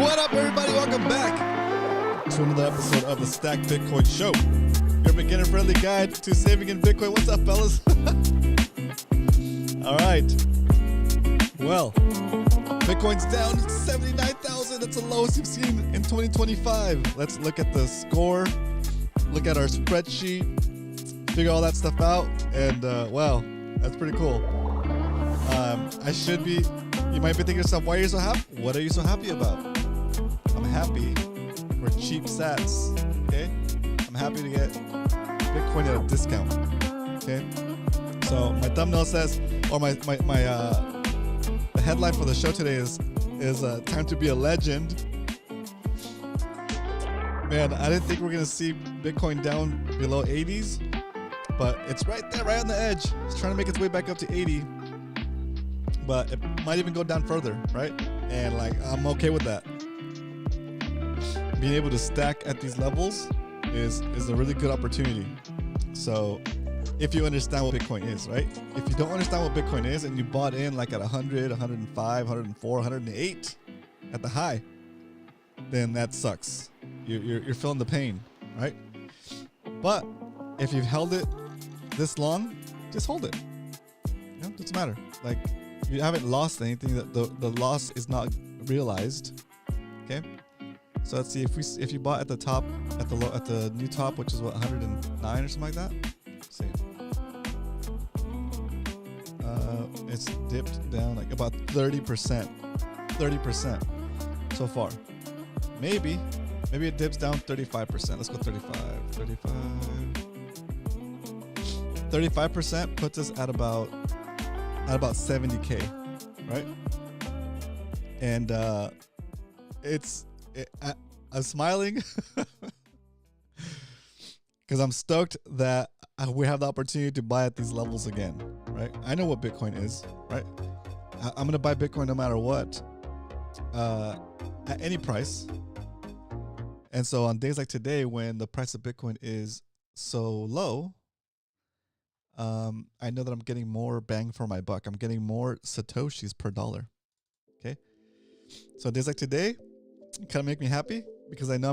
What up, everybody? Welcome back to another episode of the Stack Bitcoin Show, your beginner-friendly guide to saving in Bitcoin. What's up, fellas? All right. Well, Bitcoin's down 79,000. That's the lowest you've seen in 2025. Let's look at the score, look at our spreadsheet, figure all that stuff out, and wow, that's pretty cool. You might be thinking to yourself, why are you so happy? What are you so happy about? I'm happy for cheap sats, okay? I'm happy to get Bitcoin at a discount, okay? So my thumbnail says, or the headline for the show today is time to be a legend. Man, I didn't think we were gonna see Bitcoin down below 80s, but it's right there, right on the edge. It's trying to make its way back up to 80. But it might even go down further, right? And like, I'm okay with that. Being able to stack at these levels is a really good opportunity. So if you understand what Bitcoin is, right? If you don't understand what Bitcoin is and you bought in like at 100, 105, 104, 108 at the high, then that sucks. You're feeling the pain, right? But if you've held it this long, just hold it. You know, it doesn't matter. Like, you haven't lost anything. That the loss is not realized. Okay, so let's see if you bought at the top, at the new top, which is what, 109 or something like that. Let's see, it's dipped down like about 30% so far. Maybe it dips down 35%. Let's go 35% puts us at about 70K, right? And I'm smiling because I'm stoked that we have the opportunity to buy at these levels again, right? I know what Bitcoin is, right? I'm gonna buy Bitcoin no matter what, at any price. And so on days like today, when the price of Bitcoin is so low, I know that I'm getting more bang for my buck. I'm getting more Satoshis per dollar. Okay. So days like today kind of make me happy because I know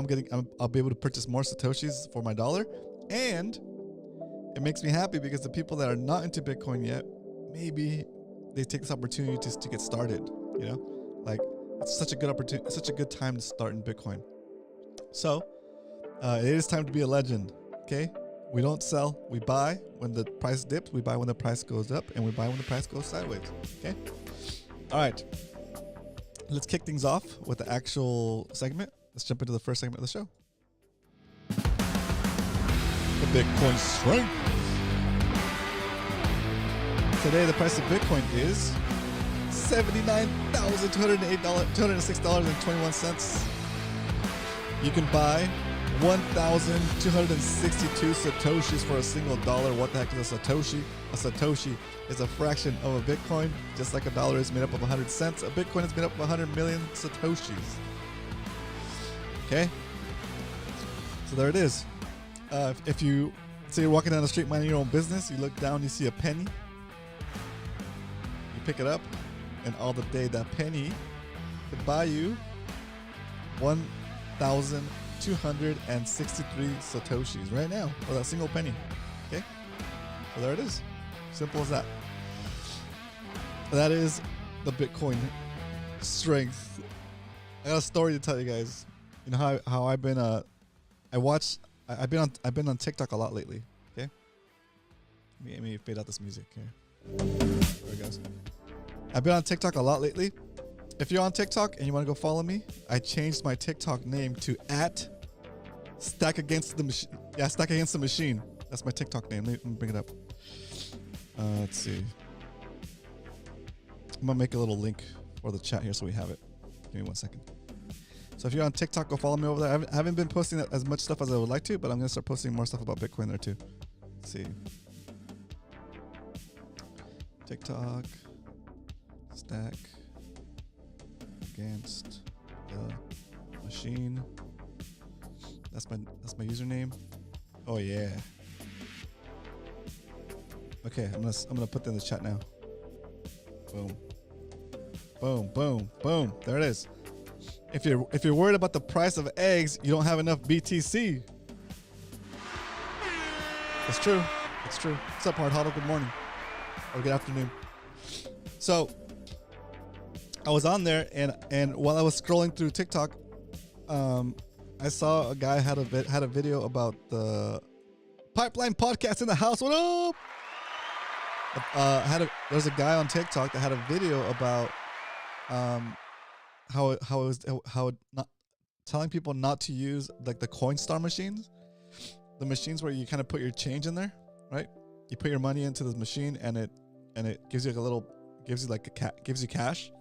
I'll be able to purchase more Satoshis for my dollar. And it makes me happy because the people that are not into Bitcoin yet, maybe they take this opportunity to get started, you know, like it's such a good opportunity. It's such a good time to start in Bitcoin. So, it is time to be a legend. Okay. We don't sell, we buy when the price dips, we buy when the price goes up, and we buy when the price goes sideways, okay? All right, let's kick things off with the actual segment. Let's jump into the first segment of the show. The Bitcoin strength. Today, the price of Bitcoin is $79,206.21. You can buy 1,262 Satoshis for a single dollar. What the heck is a Satoshi? A Satoshi is a fraction of a Bitcoin. Just like a dollar is made up of 100 cents, a Bitcoin is made up of 100 million Satoshis. Okay? So there it is. If you say you're walking down the street minding your own business, you look down, you see a penny. You pick it up, and all the day that penny could buy you 1,263 Satoshis right now for that single penny. Okay? So there it is. Simple as that. That is the Bitcoin strength. I got a story to tell you guys. You know how I've been I've been on TikTok a lot lately. Okay? Let me fade out this music here. There it goes. I've been on TikTok a lot lately. If you're on TikTok and you want to go follow me, I changed my TikTok name to @Stack Against the Machine. Yeah, Stack Against the Machine. That's my TikTok name. Let me bring it up. Let's see. I'm gonna make a little link for the chat here so we have it. Give me 1 second. So if you're on TikTok, go follow me over there. I haven't been posting as much stuff as I would like to, but I'm gonna start posting more stuff about Bitcoin there too. Let's see. TikTok. Stack Against the Machine. That's my username. Oh yeah. Okay, I'm gonna put that in the chat now. Boom. Boom, boom, boom. There it is. If you're worried about the price of eggs, you don't have enough BTC. It's true. It's true. What's up, Hard Huddle? Good morning or good afternoon. So I was on there, and while I was scrolling through TikTok, I saw a guy had a video about the Pipeline Podcast in the house. What up? There's a guy on TikTok that had a video about how not telling people not to use like the Coinstar machines, the machines where you kind of put your change in there, right? You put your money into this machine, and it gives you gives you cash,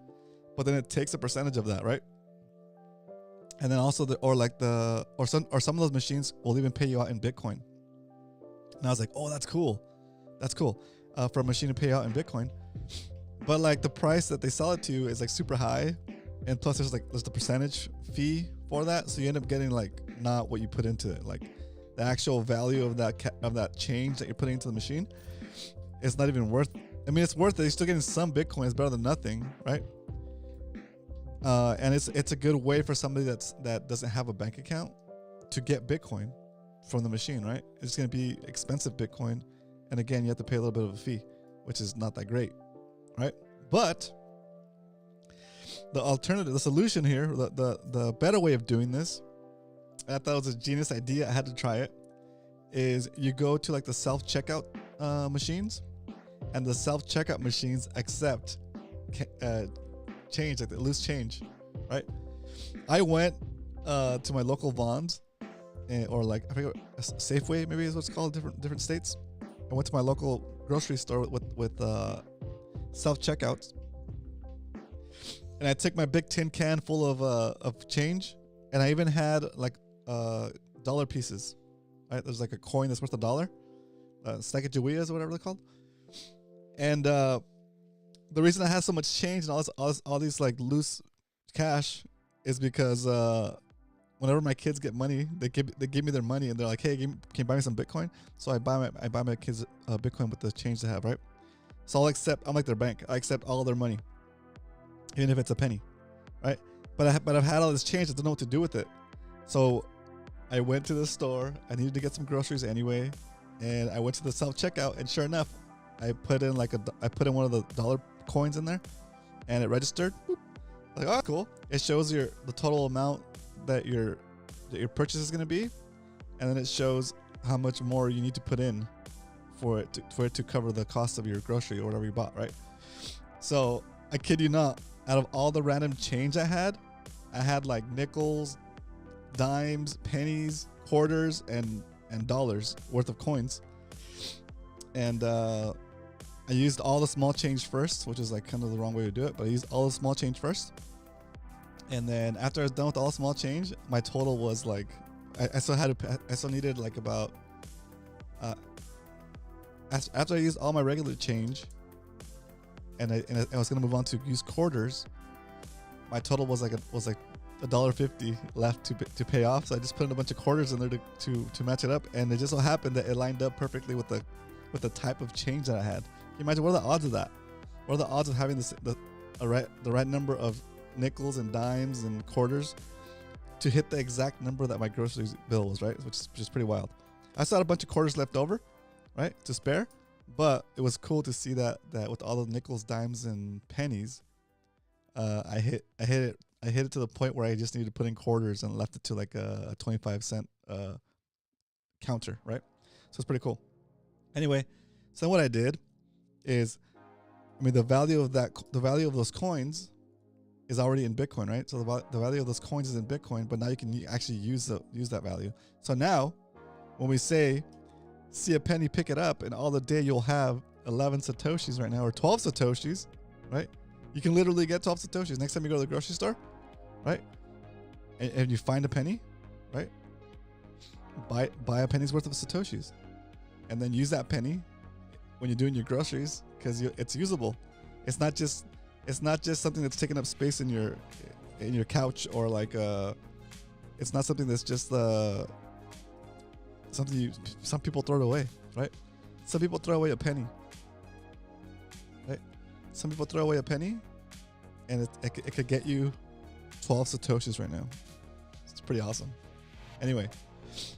but then it takes a percentage of that, right? And then also some of those machines will even pay you out in Bitcoin. And I was like, oh, that's cool. That's cool. For a machine to pay out in Bitcoin. But like the price that they sell it to is like super high. And plus there's the percentage fee for that. So you end up getting like not what you put into it. Like the actual value of that change that you're putting into the machine, it's not even worth. I mean, it's worth it. You're still getting some Bitcoin. It's better than nothing, right? And it's a good way for somebody that doesn't have a bank account to get Bitcoin from the machine, right? It's going to be expensive Bitcoin, and again, you have to pay a little bit of a fee, which is not that great, right? But the alternative, the solution here, the better way of doing this, and I thought it was a genius idea, I had to try it, is you go to like the self-checkout machines, and the self-checkout machines accept change, like the loose change, right? I went to my local Vons, or like I forget, Safeway maybe is what's called, different states. I went to my local grocery store with self checkouts, and I took my big tin can full of change, and I even had like dollar pieces. Right, there's like a coin that's worth $1, Sacagaweas or whatever they're called, and the reason I had so much change and all these like loose cash is because whenever my kids get money, they give me their money, and they're like, "Hey, can you buy me some Bitcoin?" So I buy my kids Bitcoin with the change they have, right? So I'm like their bank. I accept all their money, even if it's a penny, right? But I've had all this change. I don't know what to do with it. So I went to the store. I needed to get some groceries anyway, and I went to the self checkout, and sure enough, I put in one of the dollar coins in there, and it registered. Boop. Like, oh, cool! It shows the total amount that your purchase is going to be, and then it shows how much more you need to put in for it to cover the cost of your grocery or whatever you bought, right? So I kid you not, out of all the random change I had like nickels, dimes, pennies, quarters, and dollars worth of coins, and I used all the small change first, which is like kind of the wrong way to do it, but I used all the small change first. And then after I was done with all the small change, my total was like, I still needed like about, after I used all my regular change, and I was gonna move on to use quarters, my total was like $1.50 left to pay off. So I just put in a bunch of quarters in there to match it up, and it just so happened that it lined up perfectly with the type of change that I had. Can you imagine, what are the odds of that? What are the odds of having the right number of nickels and dimes and quarters to hit the exact number that my grocery bill was, right? Which is pretty wild. I still had a bunch of quarters left over, right, to spare, but it was cool to see that with all the nickels, dimes, and pennies, I hit it to the point where I just needed to put in quarters and left it to like a 25-cent counter, right? So it's pretty cool. Anyway, so what I did is, I mean, the value of those coins is already in Bitcoin, right? So the value of those coins is in Bitcoin, but now you can actually use that value. So now, when we say, see a penny, pick it up, and all the day you'll have 11 Satoshis right now, or 12 Satoshis, right? You can literally get 12 Satoshis. Next time you go to the grocery store, right? And you find a penny, right? Buy a penny's worth of Satoshis. And then use that penny when you're doing your groceries, because it's usable. It's not just something that's taking up space in your couch, or like it's not something that's just something some people throw it away, right? Some people throw away a penny, right? Some people throw away a penny, and it could get you 12 satoshis right now. It's pretty awesome. Anyway,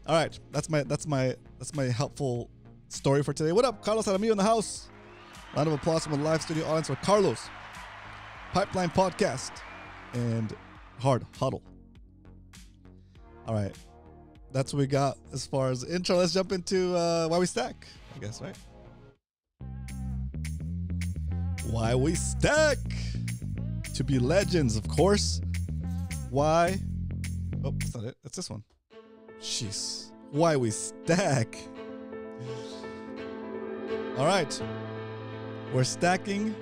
all right, that's my helpful story for today. What up, Carlos Aramillo in the house? Round of applause from a live studio audience for Carlos, Pipeline Podcast, and Hard Huddle. All right, that's what we got as far as the intro. Let's jump into why we stack, I guess, right? Why we stack. To be legends, of course. Why? Oh, that's not it. That's this one. Jeez. Why we stack. All right. We're stacking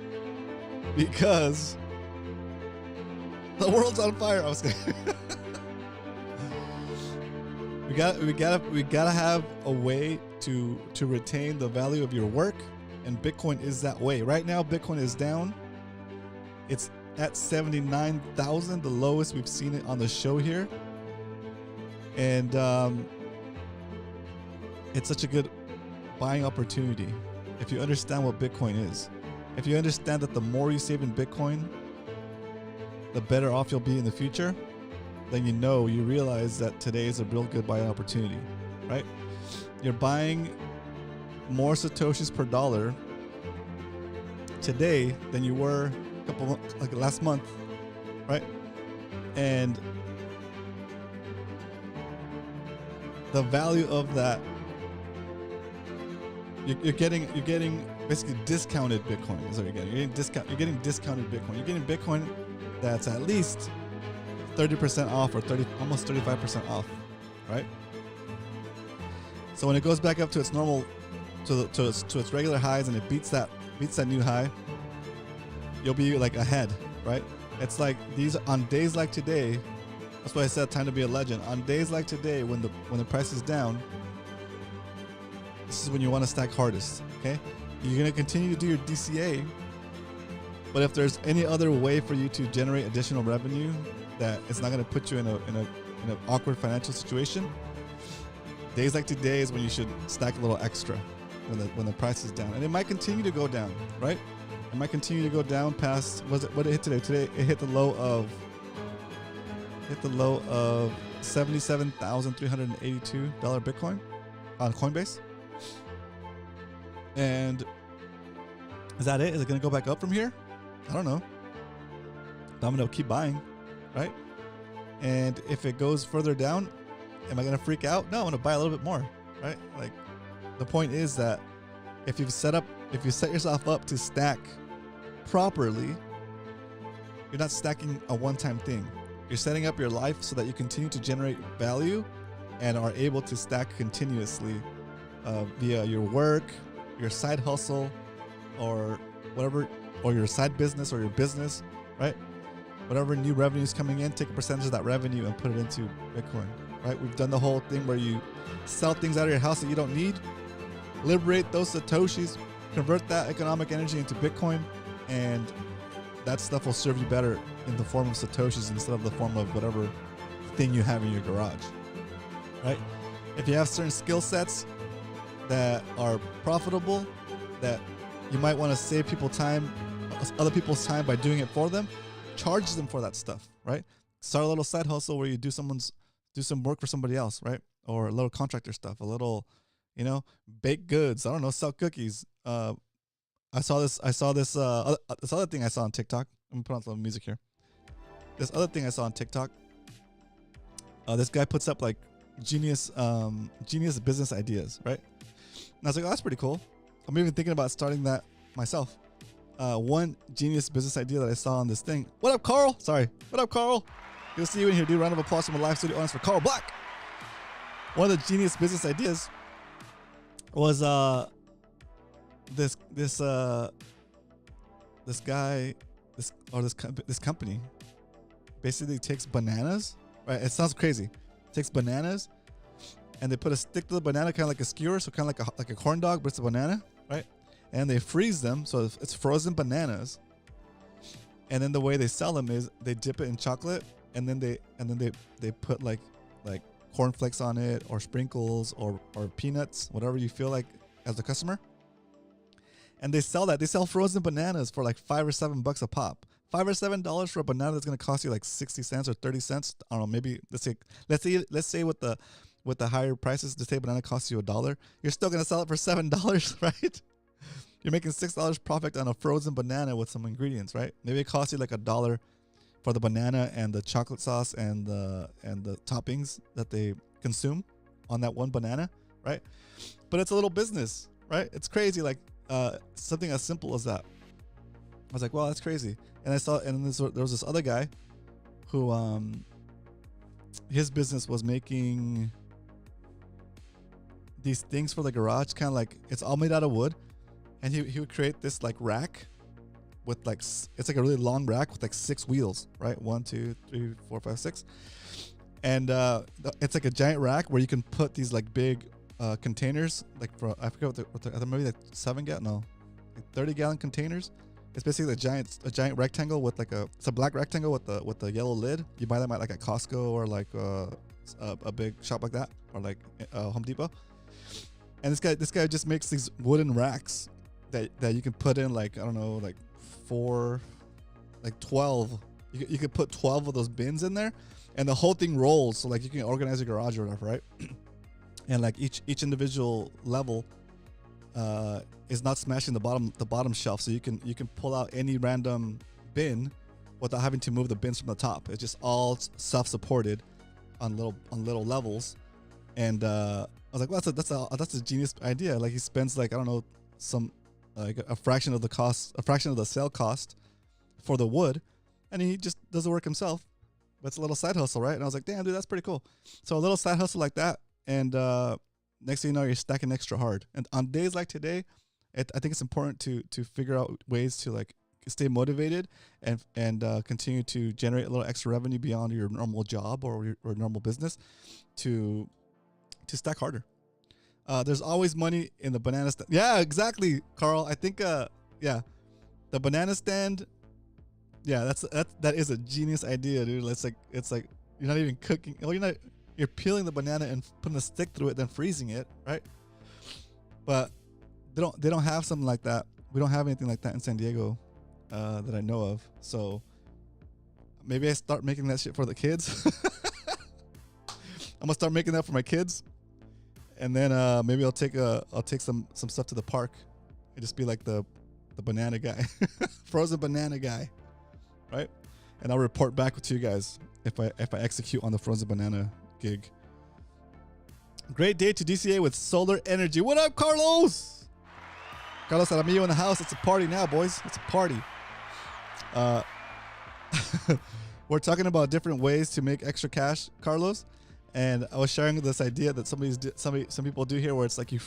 because the world's on fire. I was kidding. we gotta have a way to retain the value of your work, and Bitcoin is that way. Right now, Bitcoin is down. It's at 79,000, the lowest we've seen it on the show here, and it's such a good buying opportunity if you understand what Bitcoin is. If you understand that the more you save in Bitcoin, the better off you'll be in the future, then you realize that today is a real good buying opportunity, right? You're buying more satoshis per dollar today than you were like last month, right? And the value of that, you're getting basically discounted Bitcoin. Is what you're getting. You're getting discounted Bitcoin. You're getting Bitcoin that's at least 30% off, or almost 35% off, right? So when it goes back up to its normal, to its regular highs, and it beats that new high, you'll be like ahead, right? It's like these on days like today. That's why I said time to be a legend. On days like today, when the price is down, this is when you want to stack hardest. Okay, you're gonna continue to do your DCA, but if there's any other way for you to generate additional revenue that it's not gonna put you in an awkward financial situation, days like today is when you should stack a little extra when the price is down, and it might continue to go down, right? It might continue to go down past what it hit today. Today it hit the low of $77,382 Bitcoin on Coinbase. And is that it? Is it going to go back up from here? I don't know. I'm going to keep buying, right? And if it goes further down, am I going to freak out? No, I'm going to buy a little bit more, right? Like, the point is that if you set yourself up to stack properly, you're not stacking a one-time thing. You're setting up your life so that you continue to generate value and are able to stack continuously via your work, your side hustle, or whatever, or your side business or your business, right? Whatever new revenue is coming in, take a percentage of that revenue and put it into Bitcoin, right? We've done the whole thing where you sell things out of your house that you don't need, liberate those satoshis, convert that economic energy into Bitcoin, and that stuff will serve you better in the form of satoshis instead of the form of whatever thing you have in your garage, right? If you have certain skill sets that are profitable, that you might want to save other people's time by doing it for them, charge them for that stuff, right? Start a little side hustle where you do some work for somebody else, right? Or a little contractor stuff, a little, baked goods. I don't know, sell cookies. I saw this other thing I saw on TikTok. I'm gonna put on some music here. This other thing I saw on TikTok. This guy puts up like genius business ideas, right? And I was like, oh, that's pretty cool. I'm even thinking about starting that myself. One genius business idea that I saw on this thing. What up, Carl? Sorry. What up, Carl? Good to see you in here, dude. Round of applause from a live studio audience for Carl Black. One of the genius business ideas was this company basically takes bananas, right? It sounds crazy. Takes bananas and they put a stick to the banana, kind of like a skewer, so kind of like a corn dog, but it's a banana, right? And they freeze them, so it's frozen bananas. And then the way they sell them is they dip it in chocolate, and then they put like cornflakes on it, or sprinkles, or peanuts, whatever you feel like as a customer. And they sell that. They sell frozen bananas for like $5 or $7 a pop. $5 or $7 for a banana that's gonna cost you like 60 cents or 30 cents. I don't know. Maybe let's say with the higher prices, let's say banana costs you $1. You're still gonna sell it for $7, right? You're making $6 profit on a frozen banana with some ingredients, right? Maybe it costs you like $1 for the banana and the chocolate sauce and the toppings that they consume on that one banana, right? But it's a little business, right? It's crazy, like something as simple as that. I was like, wow, that's crazy. And I saw, and there was this other guy who his business was making these things for the garage, kind of like it's all made out of wood, and he would create this like rack with like, it's like a really long rack with like 6 wheels, right? 1, 2, 3, 4, 5, 6, and it's like a giant rack where you can put these like big containers, like for, I forget what the maybe like 7-gallon, no, like 30-gallon containers. It's basically a giant rectangle with like it's a black rectangle with the yellow lid. You buy them at like a Costco or like a big shop like that, or like Home Depot. And this guy just makes these wooden racks that you can put in, like, I don't know, like 12. You could put 12 of those bins in there, and the whole thing rolls. So like you can organize your garage or whatever, right? And like each individual level is not smashing the bottom shelf, so you can pull out any random bin without having to move the bins from the top. It's just all self-supported on little levels. And I was like, well, that's a genius idea. Like, he spends like, I don't know, some like a fraction of the sale cost for the wood, and he just does the work himself. But it's a little side hustle, right? And I was like, damn, dude, that's pretty cool. So a little side hustle like that, and next thing you know, you're stacking extra hard. And on days like today, I think it's important to figure out ways to like stay motivated and continue to generate a little extra revenue beyond your normal job or your normal business to stack harder. There's always money in the banana stand. Yeah, exactly, Carl. I think yeah, the banana stand. Yeah, that is a genius idea, dude. It's like you're not even cooking. Well, you're peeling the banana and putting a stick through it, then freezing it, right? But they don't have something like that. We don't have anything like that in San Diego that I know of. So maybe I start making that shit for the kids. I'm gonna start making that for my kids, and then maybe I'll take some stuff to the park and just be like the banana guy, frozen banana guy, right? And I'll report back to you guys if I execute on the frozen banana gig. Great day to DCA with solar energy. What up, Carlos? Carlos Aramillo in the house. It's a party now, boys. It's a party. We're talking about different ways to make extra cash, Carlos. And I was sharing this idea that some people do here, where it's like you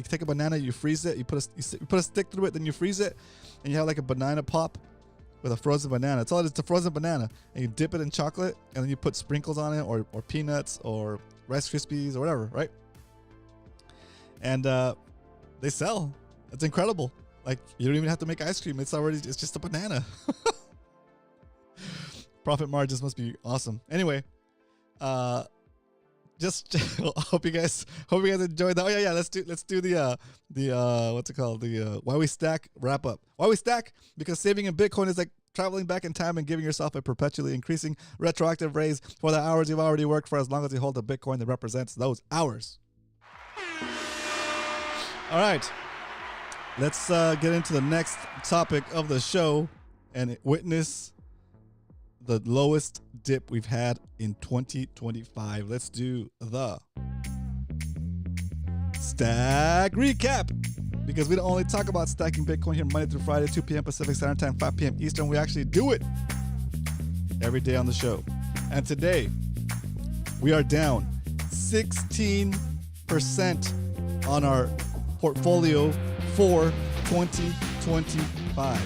take a banana, you freeze it, you put a stick through it, then you freeze it, and you have like a banana pop with a frozen banana. It's all it is, it's a frozen banana, and you dip it in chocolate, and then you put sprinkles on it, or peanuts, or Rice Krispies, or whatever, right? And they sell. It's incredible. Like, you don't even have to make ice cream. It's just a banana. Profit margins must be awesome. Anyway, just hope you guys enjoyed that. Oh yeah, let's do the what's it called? The why we stack wrap up. Why we stack? Because saving in Bitcoin is like traveling back in time and giving yourself a perpetually increasing retroactive raise for the hours you've already worked for, as long as you hold a Bitcoin that represents those hours. All right. Let's get into the next topic of the show and witness the lowest dip we've had in 2025. Let's do the stack recap, because we don't only talk about stacking Bitcoin here Monday through Friday, 2 p.m. Pacific Standard Time, 5 p.m. Eastern. We actually do it every day on the show. And today, we are down 16% on our portfolio for 2025.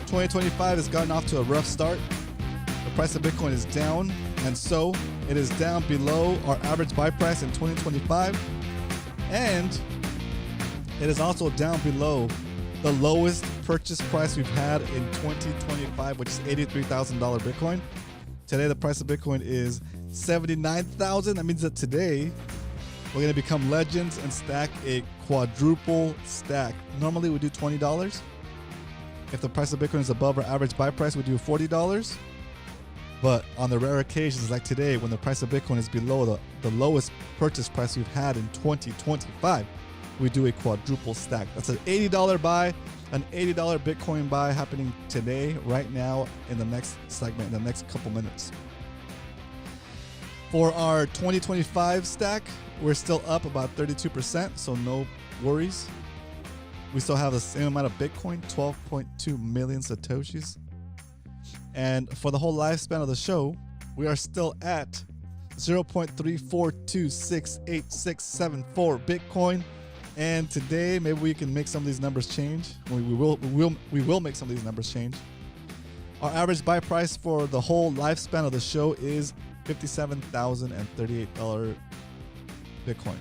2025 has gotten off to a rough start. The price of Bitcoin is down, and so it is down below our average buy price in 2025, and it is also down below the lowest purchase price we've had in 2025, which is $83,000 Bitcoin. Today, the price of Bitcoin is $79,000. That means that today we're going to become legends and stack a quadruple stack. Normally we do $20. If the price of Bitcoin is above our average buy price, we do $40. But on the rare occasions like today, when the price of Bitcoin is below the lowest purchase price we've had in 2025, we do a quadruple stack. That's an $80 buy, an $80 Bitcoin buy happening today, right now, in the next segment, in the next couple minutes. For our 2025 stack, we're still up about 32%, so no worries. We still have the same amount of Bitcoin, 12.2 million Satoshis. And for the whole lifespan of the show, we are still at 0.34268674 Bitcoin. And today, maybe we can make some of these numbers change. We will make some of these numbers change. Our average buy price for the whole lifespan of the show is $57,038 Bitcoin.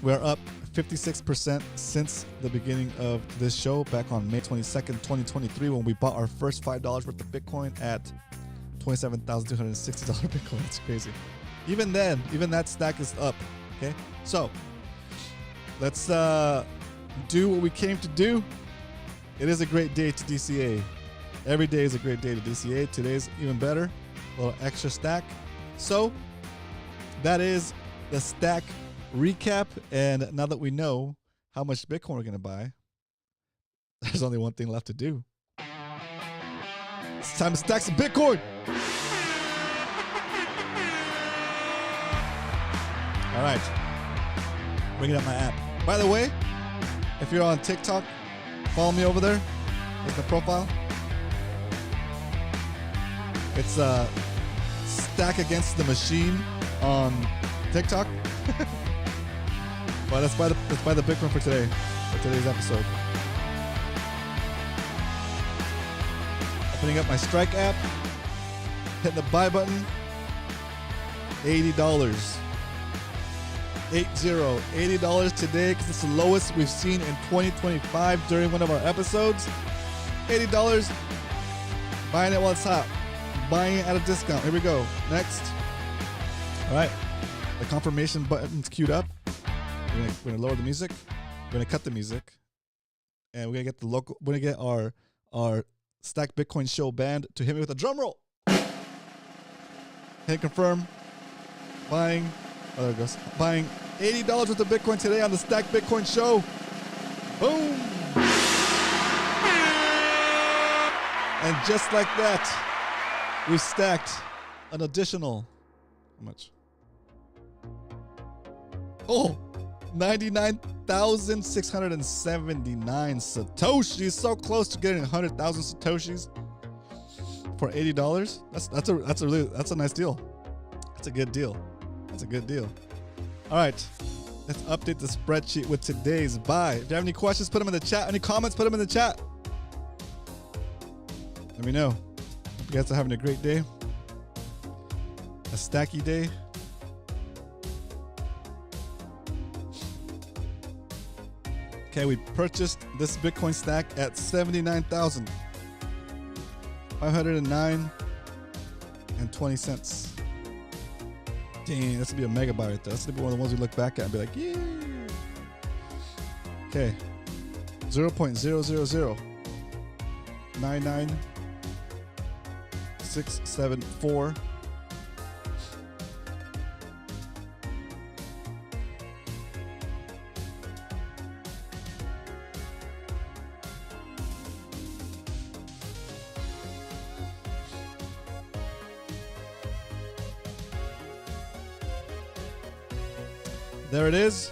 We're up 56% since the beginning of this show back on May 22nd, 2023, when we bought our first $5 worth of Bitcoin at $27,260 Bitcoin. That's crazy. Even then, even that stack is up. Okay, so let's do what we came to do. It is a great day to DCA. Every day is a great day to DCA. Today's even better. A little extra stack. So that is the stack recap. And now that we know how much Bitcoin we're going to buy, there's only one thing left to do. It's time to stack some Bitcoin. All right. Bringing up my app. By the way, if you're on TikTok, follow me over there. It's the profile. It's Stack Against the Machine on TikTok. But let's buy the Bitcoin for today, for today's episode. Opening up my Strike app, hitting the buy button. $80. $80 today, because it's the lowest we've seen in 2025 during one of our episodes. $80. Buying it while it's hot. Buying it at a discount. Here we go. Next. All right. The confirmation button's queued up. We're gonna lower the music. We're gonna cut the music, and we're gonna get we're gonna get our Stack Bitcoin Show band to hit me with a drum roll. Hit confirm. Buying. Oh, there it goes. Buying $80 worth of Bitcoin today on the Stack Bitcoin Show. Boom. And just like that, we stacked an additional, how much? Oh, 99,679 Satoshis. So close to getting 100,000 Satoshis for $80. That's a nice deal. That's a good deal. That's a good deal. All right, let's update the spreadsheet with today's buy. If you have any questions, put them in the chat. Any comments, put them in the chat. Let me know. Hope you guys are having a great day. A stacky day. Okay, we purchased this Bitcoin stack at $79,509.20. Dang, that's gonna be a mega buy right there. That's gonna be one of the ones we look back at and be like, yeah. Okay, 0.00099,674. There it is.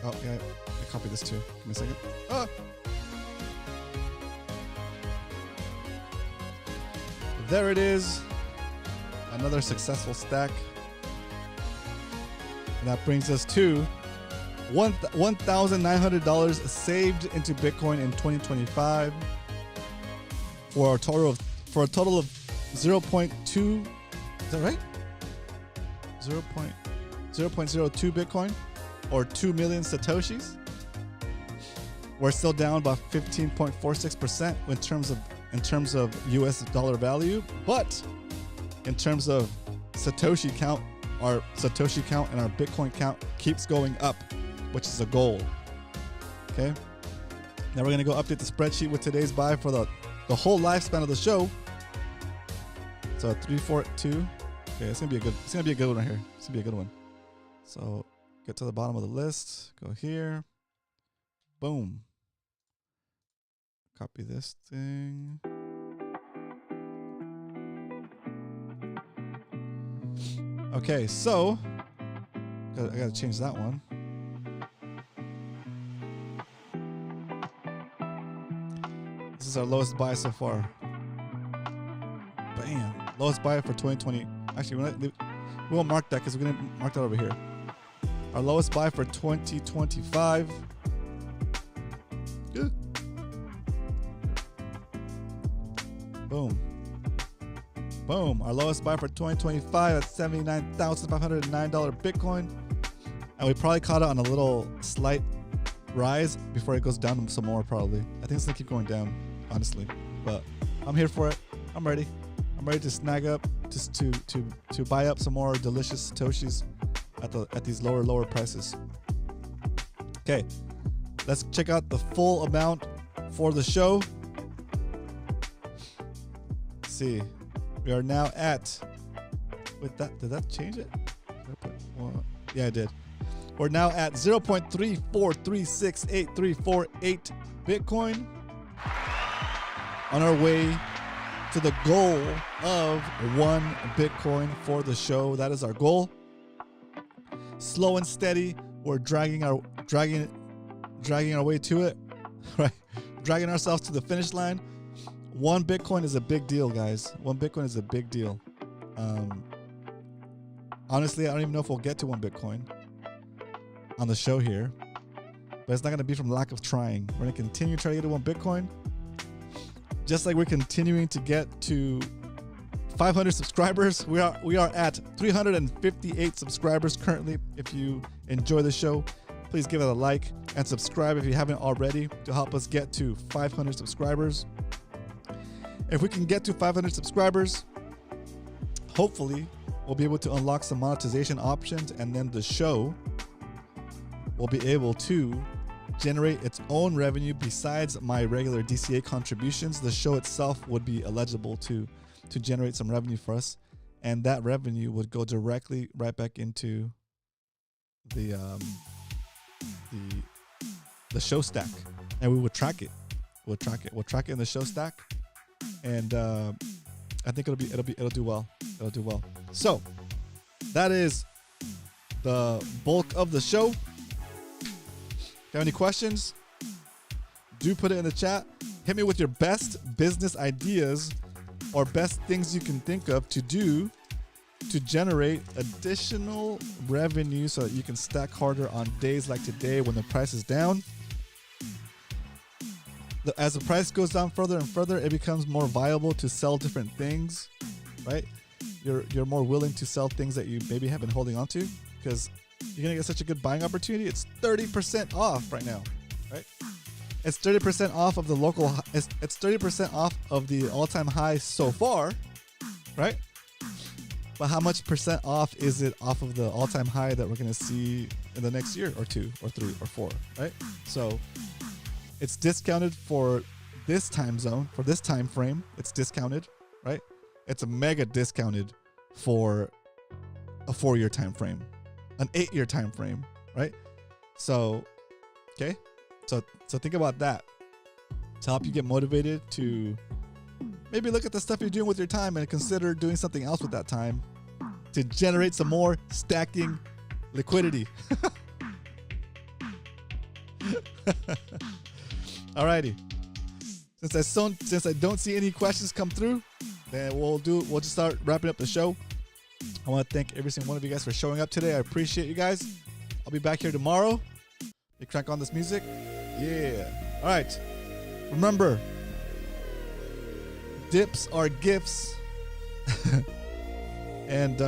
Oh, yeah, I copied this too. Give me a second. Ah! There it is. Another successful stack. And that brings us to $1,900 saved into Bitcoin in 2025 for a total of 0.2. Is that right? 0.02 Bitcoin, or 2 million Satoshis. We're still down about 15.46% in terms of US dollar value, but in terms of Satoshi count, our Satoshi count and our Bitcoin count keeps going up, which is a goal. Okay. Now we're gonna go update the spreadsheet with today's buy for the whole lifespan of the show. So 342. Okay, it's gonna be a good one right here. It's gonna be a good one. So get to the bottom of the list. Go here. Boom. Copy this thing. Okay, so I gotta change that one. This is our lowest buy so far. Bam. Lowest buy for 2020. Actually, we won't mark that because we're gonna mark that over here. Our lowest buy for 2025. Good. Boom. Boom. Our lowest buy for 2025 at $79,509 Bitcoin. And we probably caught it on a little slight rise before it goes down some more probably. I think it's gonna keep going down, honestly. But I'm here for it. I'm ready. I'm ready to snag up, just to buy up some more delicious Satoshis at these lower prices. Okay. Let's check out the full amount for the show. Let's see. We are now at, did that change it? Yeah, I did. We're now at 0.3436838 Bitcoin on our way to the goal of 1 Bitcoin for the show. That is our goal. Slow and steady. We're dragging our way to it, right? Dragging ourselves to the finish line. 1 Bitcoin is a big deal, guys. 1 Bitcoin is a big deal. Honestly, I don't even know if we'll get to 1 Bitcoin on the show here, but it's not going to be from lack of trying. We're going to continue trying to get to 1 Bitcoin, just like we're continuing to get to 500 subscribers. We are at 358 subscribers currently. If you enjoy the show, please give it a like and subscribe if you haven't already to help us get to 500 subscribers. If we can get to 500 subscribers, hopefully we'll be able to unlock some monetization options, and then the show will be able to generate its own revenue besides my regular DCA contributions. The show itself would be eligible to generate some revenue for us, and that revenue would go directly right back into the show stack, and we would track it. We'll track it in the show stack. And I think it'll do well. It'll do well. So that is the bulk of the show. If you have any questions, do put it in the chat. Hit me with your best business ideas or best things you can think of to do to generate additional revenue so that you can stack harder on days like today when the price is down. As the price goes down further and further, it becomes more viable to sell different things, right? You're more willing to sell things that you maybe have been holding on to because you're gonna get such a good buying opportunity. It's 30% off right now, right? It's 30% off of the local. It's 30% off of the all-time high so far, right? But how much percent off is it off of the all-time high that we're gonna see in the next year or 2 or 3 or 4, right? So it's discounted for this time zone, for this time frame. It's discounted, right? It's a mega discounted for a 4-year time frame, an 8-year time frame, right? So, okay. So think about that to help you get motivated to maybe look at the stuff you're doing with your time and consider doing something else with that time to generate some more stacking liquidity. Alrighty. Since I don't see any questions come through, then we'll just start wrapping up the show. I want to thank every single one of you guys for showing up today. I appreciate you guys. I'll be back here tomorrow. You crank on this music. Yeah. All right. Remember, dips are gifts. And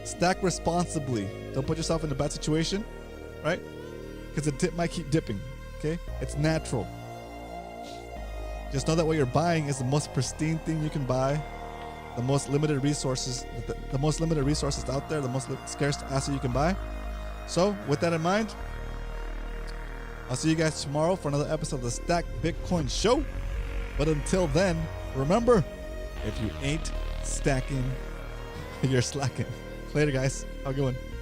stack responsibly. Don't put yourself in a bad situation, right? Because the dip might keep dipping. Okay? It's natural. Just know that what you're buying is the most pristine thing you can buy, the most limited resources, the most limited resources out there, the most scarce asset you can buy. So, with that in mind, I'll see you guys tomorrow for another episode of the Stack Bitcoin Show. But until then, remember, if you ain't stacking, you're slacking. Later, guys. Have a good one.